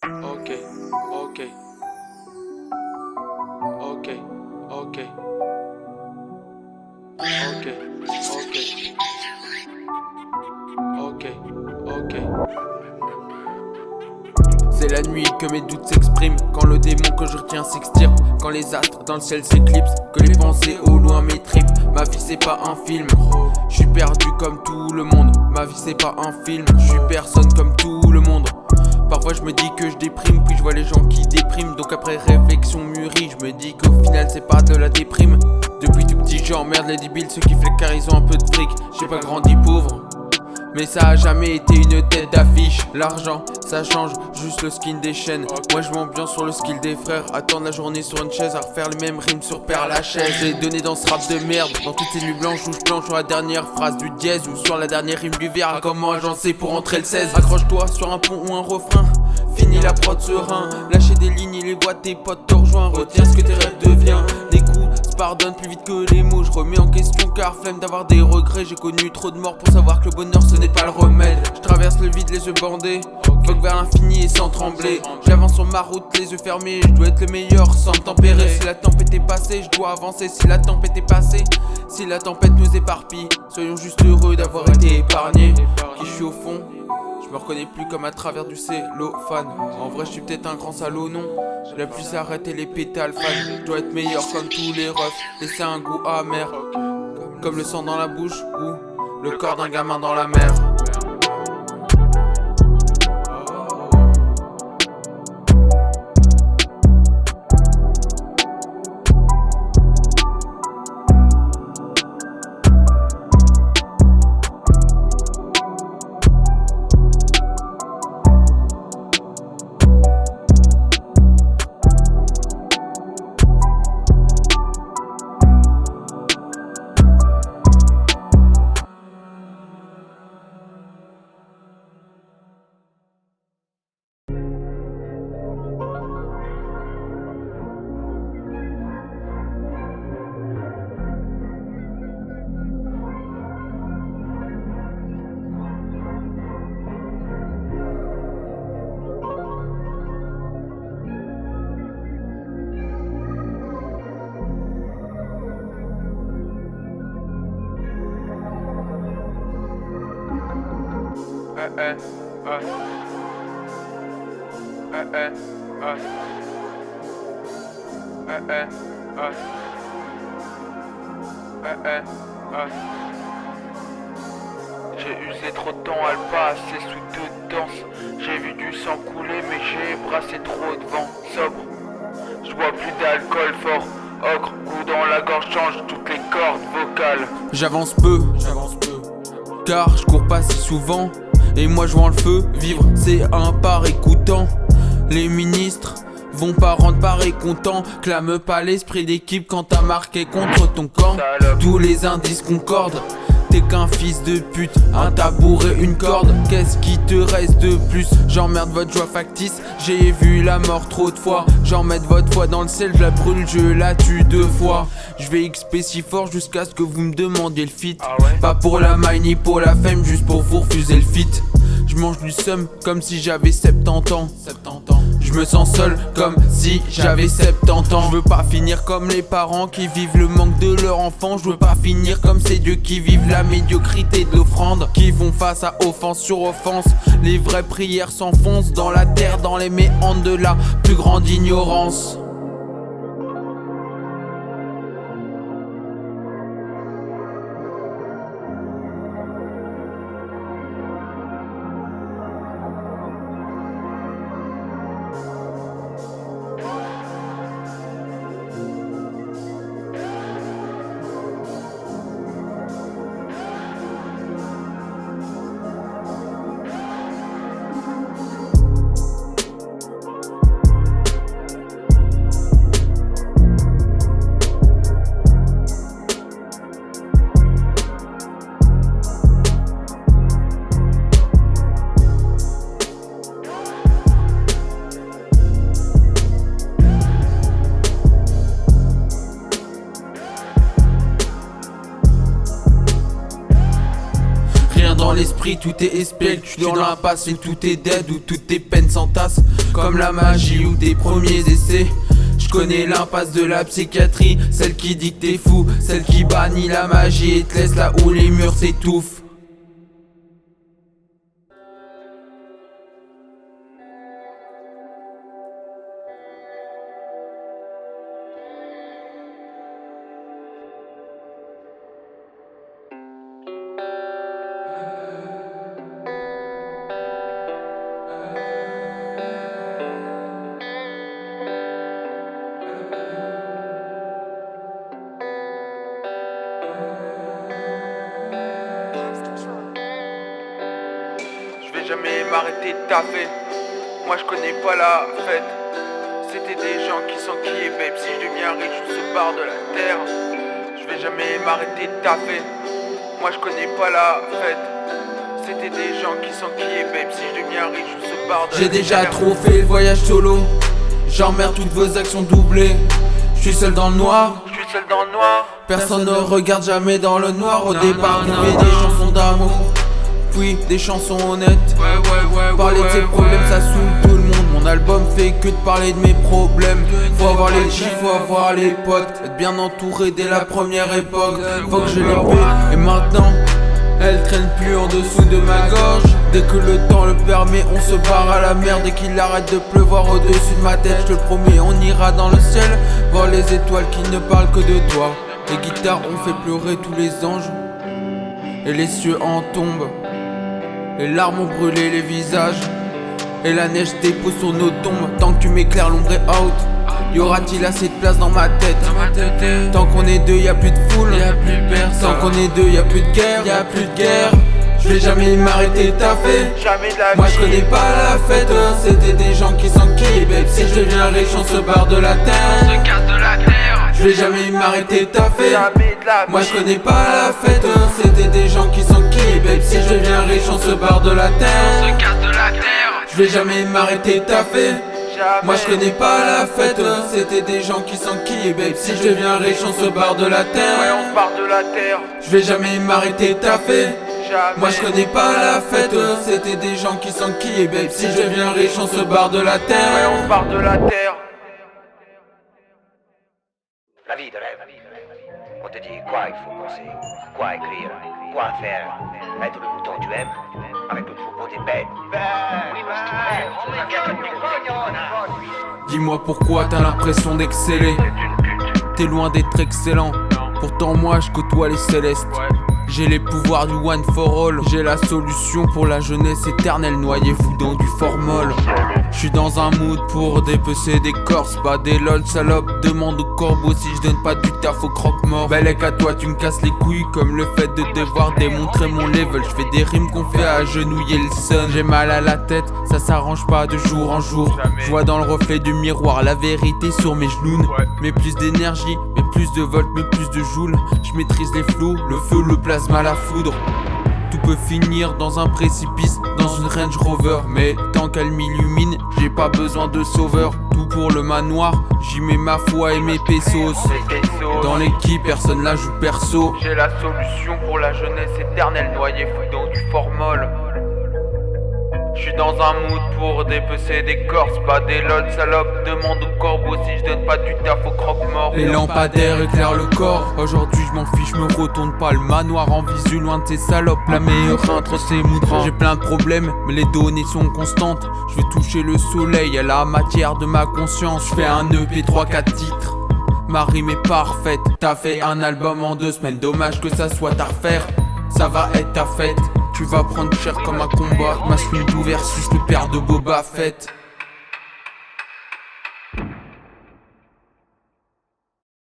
Ok, ok, ok, ok, ok, ok, ok, ok. C'est la nuit que mes doutes s'expriment, quand le démon que je retiens s'extirpe, quand les astres dans le ciel s'éclipsent, que les pensées au loin m'étripent. Ma vie c'est pas un film, je suis perdu comme tout le monde. Ma vie c'est pas un film, je suis personne comme tout le monde. Parfois je me dis que je déprime, puis je vois les gens qui dépriment. Donc après réflexion mûrie, je me dis qu'au final c'est pas de la déprime. Depuis tout petit j'emmerde les débiles, ceux qui flaquent car ils ont un peu de fric. J'ai pas grandi pauvre, mais ça a jamais été une tête d'affiche. L'argent, ça change, juste le skin des chaînes. Moi je m'ambiance sur le skill des frères. Attendre la journée sur une chaise à refaire les mêmes rimes sur Père Lachaise. Et donner dans ce rap de merde, dans toutes ces nuits blanches où je planche sur la dernière phrase du dièse ou sur la dernière rime du verre. Comment agencer pour entrer le 16. Accroche-toi sur un pont ou un refrain, fini la prod serein. Lâcher des lignes et les voix de tes potes te rejoignent. Retiens ce que tes rêves deviennent. Les coups se pardonnent plus vite que les mots. Je remets en question car flemme d'avoir des regrets. J'ai connu trop de morts pour savoir que le bonheur ce n'est pas le remède. Je traverse le vide les yeux bandés, vogue vers l'infini et sans trembler. J'avance sur ma route les yeux fermés. Je dois être le meilleur sans me tempérer. Si la tempête est passée, je dois avancer. Si la tempête est passée, si la tempête nous éparpille, soyons juste heureux d'avoir été épargnés. Qui je suis au fond, je me reconnais plus comme à travers du cellophane. En vrai je suis peut-être un grand salaud, non. La pluie s'arrête et les pétales fan. Je dois être meilleur comme tous les refs, laisser un goût amer, comme le sang dans la bouche ou le corps d'un gamin dans la mer. J'ai usé trop de temps à le passer sous toute danse. J'ai vu du sang couler mais j'ai brassé trop de vent. Sobre, je bois plus d'alcool fort. Ocre, goût dans la gorge change toutes les cordes vocales. J'avance peu, car je cours pas si souvent. Et moi je vois le feu, vivre c'est un par écoutant. Les ministres vont pas rendre pareil content. Clame pas l'esprit d'équipe quand t'as marqué contre ton camp. Tous les indices concordent. T'es qu'un fils de pute, un tabouret, une corde. Qu'est-ce qui te reste de plus? J'emmerde votre joie factice. J'ai vu la mort trop de fois. J'emmène votre foi dans le ciel, je la brûle, je la tue 2 fois. Je vais XP si fort jusqu'à ce que vous me demandiez le feat. Pas pour la maille ni pour la fame, juste pour vous refuser le feat. Je mange du seum comme si j'avais 70 ans. Je me sens seul comme si j'avais 70 ans. Je veux pas finir comme les parents qui vivent le manque de leur enfant. Je veux pas finir comme ces dieux qui vivent la médiocrité de l'offrande, qui font face à offense sur offense. Les vraies prières s'enfoncent dans la terre, dans les méandres de la plus grande ignorance. esprit, tout est espiègle. Tu suis dans l'impasse et tout est dead, où toutes tes peines s'entassent comme la magie ou tes premiers essais. Je connais l'impasse de la psychiatrie, celle qui dit que t'es fou, celle qui bannit la magie et te laisse là où les murs s'étouffent. Je vais jamais m'arrêter de taffer. Moi je connais pas la fête. C'était des gens qui s'enquillaient, babe. Si je deviens riche, on se barre de la terre. Je vais jamais m'arrêter de taffer. Moi je connais pas la fête. C'était des gens qui s'enquillaient, babe. Si je deviens riche, on se barre de la terre. J'ai déjà trop fait le voyage solo. J'emmerde toutes vos actions doublées. Je suis seul dans le noir. Personne ne regarde jamais dans le noir. Au départ, on fait des chansons d'amour, puis des chansons honnêtes. Parler de ses problèmes, ça saoule tout le monde. Mon album fait que de parler de mes problèmes. Faut avoir les chiffres, faut avoir les potes. Être bien entouré dès la première époque. Faut que je les paie. Et maintenant, elle traîne plus en dessous de ma gorge. Dès que le temps le permet, on se barre à la mer. Dès qu'il arrête de pleuvoir au-dessus de ma tête, je te le promets, on ira dans le ciel voir les étoiles qui ne parlent que de toi. Les guitares ont fait pleurer tous les anges, et les cieux en tombent. Les larmes ont brûlé les visages, et la neige dépose sur nos tombes. Tant que tu m'éclaires, l'ombre est out. Y aura-t-il assez de place dans ma tête? Tant qu'on est deux, y'a plus de foule. Tant qu'on est deux, y'a plus de guerre. Je vais jamais m'arrêter de taffer. Moi je connais pas la fête. C'était des gens qui s'enquillent, babe. Si je deviens riche, on se barre de la terre. Je vais jamais m'arrêter de taffer. Moi je connais pas la fête. C'était des gens qui s'enquillent, babe. Si je deviens riche, on se barre de la terre. Je vais jamais m'arrêter de taffer. Moi je connais pas la fête. C'était des gens qui s'enquillent, babe. Si je deviens riche, on se barre de la terre. Je vais jamais m'arrêter de taffer. Moi je connais pas la fête. C'était des gens qui s'enquillent, babe. Si je deviens riche, on se barre de la terre. La vie de rêve. On te dit quoi il faut penser, quoi écrire, quoi faire. Être le bouton tu aimes, avec le troupeau des bêtes. Dis-moi pourquoi t'as l'impression d'exceller. T'es loin d'être excellent. Pourtant moi je côtoie les célestes. J'ai les pouvoirs du one for all. J'ai la solution pour la jeunesse éternelle. Noyez-vous dans du formol. J'suis dans un mood pour dépecer des corses, pas des lol salope. Demande au corbeau si je donne pas du taf au croque-mort. Bellec à toi tu me casses les couilles, comme le fait de devoir démontrer mon level. J'fais des rimes qu'on fait agenouiller le sun. J'ai mal à la tête, ça s'arrange pas de jour en jour. J'vois dans le reflet du miroir la vérité sur mes genoux. Mais plus d'énergie, mais plus de volts, mais plus de joules. J'maîtrise les flots, le feu, le plasma, la foudre. Tout peut finir dans un précipice, dans une Range Rover. Mais tant qu'elle m'illumine, j'ai pas besoin de sauveur. Tout pour le manoir, j'y mets ma foi et mes pesos. Dans l'équipe, personne la joue perso. J'ai la solution pour la jeunesse éternelle. Noyé fou dans du formol. J'suis dans un mood pour dépecer des corses, pas des lol salope. Demande au corbeau si je donne pas du taf au croque-mort. Les lampadaires éclairent le corps. Aujourd'hui je m'en fiche, me retourne pas. Le manoir en visu loin de ces salopes. La meilleure entre ces moudras. J'ai plein de problèmes mais les données sont constantes. Je veux toucher le soleil à la matière de ma conscience. Je fais un EP 3-4 titres. Ma rime est parfaite. T'as fait un album en 2 semaines. Dommage que ça soit à refaire. Ça va être ta fête. Tu vas prendre cher comme un combat. Masculine versus le père de Boba Fett.